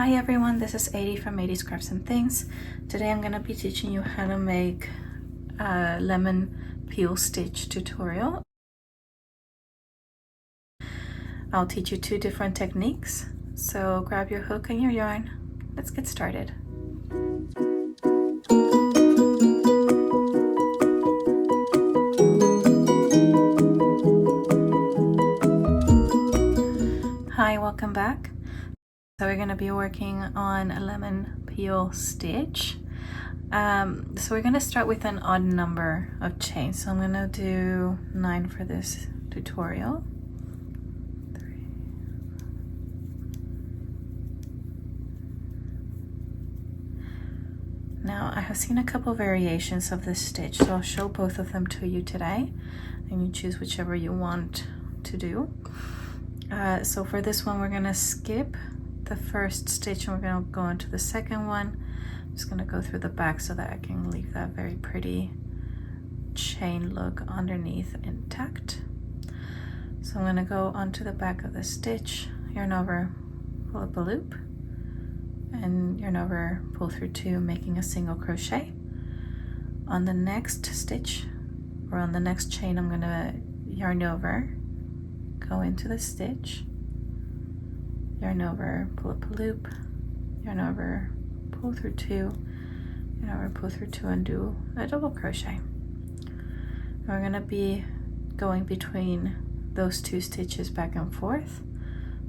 Hi everyone, this is 80 from 80's Crafts and Things. Today I'm going to be teaching you how to make a lemon peel stitch tutorial. I'll teach you two different techniques, so grab your hook and your yarn. Let's get started. Hi, welcome back. So we're going to be working on a lemon peel stitch. So we're going to start with an odd number of chains. So I'm going to do 9 for this tutorial. 3. Now I have seen a couple variations of this stitch, so I'll show both of them to you today, and you choose whichever you want to do. So for this one, we're going to skip the first stitch and we're going to go into the second one. I'm just going to go through the back so that I can leave that very pretty chain look underneath intact. So I'm going to go onto the back of the stitch, yarn over, pull up a loop, and yarn over, pull through 2, making a single crochet. On the next stitch, or on the next chain, I'm going to yarn over, go into the stitch, yarn over, pull up a loop, yarn over, pull through 2, yarn over, pull through 2, and do a double crochet. And we're going to be going between those 2 stitches back and forth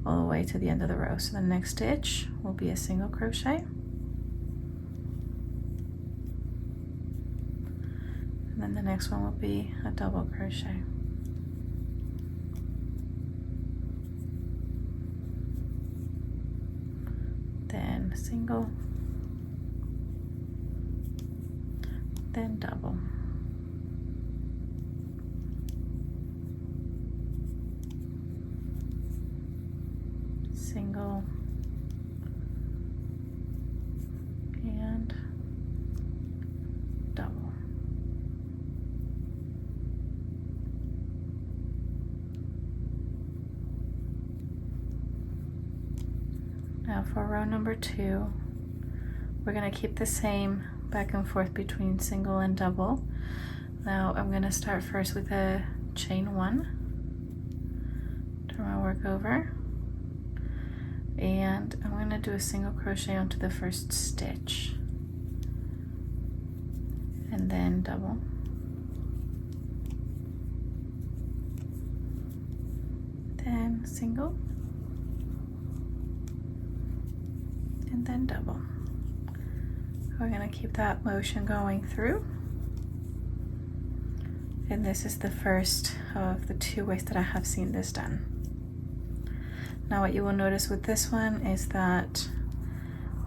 all the way to the end of the row. So the next stitch will be a single crochet, and then the next one will be a double crochet. Then single, then double, single, and double. Now for row number 2, we're going to keep the same back and forth between single and double. Now I'm going to start first with a chain 1, turn my work over, and I'm going to do a single crochet onto the first stitch, and then double, then single, and then double. We're going to keep that motion going through, and this is the first of the 2 ways that I have seen this done. Now what you will notice with this one is that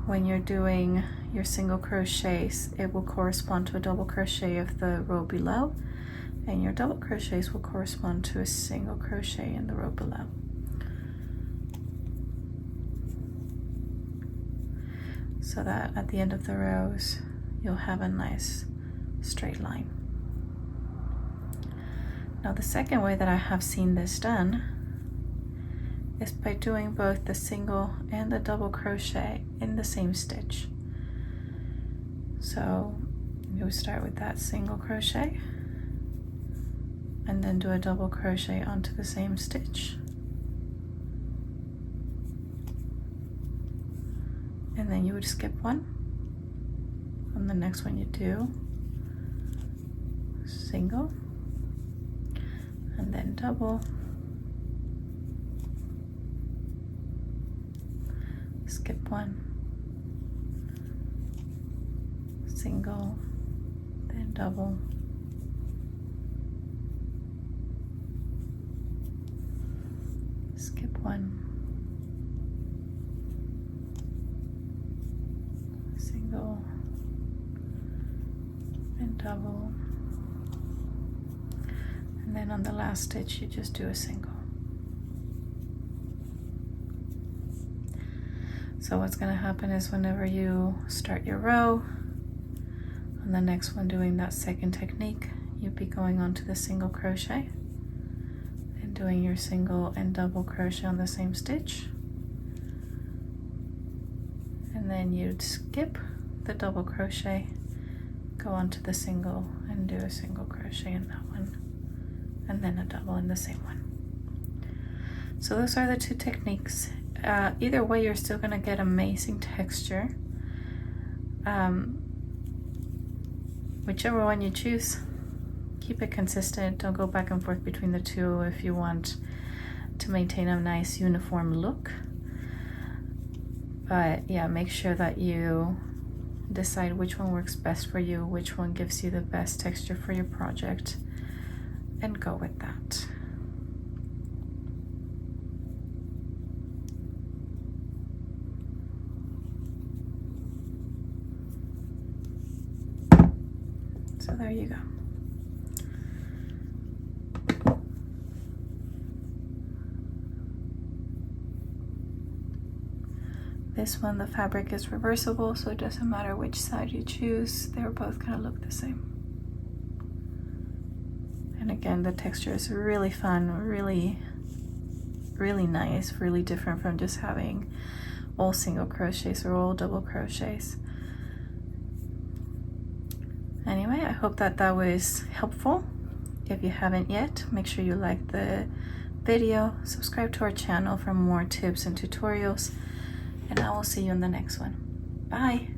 when you're doing your single crochets, it will correspond to a double crochet of the row below, and your double crochets will correspond to a single crochet in the row below. So that at the end of the rows, you'll have a nice straight line. Now the second way that I have seen this done is by doing both the single and the double crochet in the same stitch. So you start with that single crochet and then do a double crochet onto the same stitch. And then you would skip one. On the next one you do single and then double, skip one, single, then double, skip one, single, and double, and then on the last stitch you just do a single. So what's going to happen is whenever you start your row, on the next one doing that second technique, you'd be going on to the single crochet and doing your single and double crochet on the same stitch, and then you'd skip the double crochet, go onto the single and do a single crochet in that one, and then a double in the same one. So those are the two techniques. Either way, you're still gonna get amazing texture. Whichever one you choose, keep it consistent. Don't go back and forth between the two if you want to maintain a nice uniform look. But yeah, make sure that you decide which one works best for you, which one gives you the best texture for your project, and go with that. So there you go. This one, the fabric is reversible, so it doesn't matter which side you choose. They're both gonna look the same. And again, the texture is really fun, really nice, really different from just having all single crochets or all double crochets. Anyway, I hope that was helpful. If you haven't yet, make sure you like the video, subscribe to our channel for more tips and tutorials, and I will see you in the next one. Bye!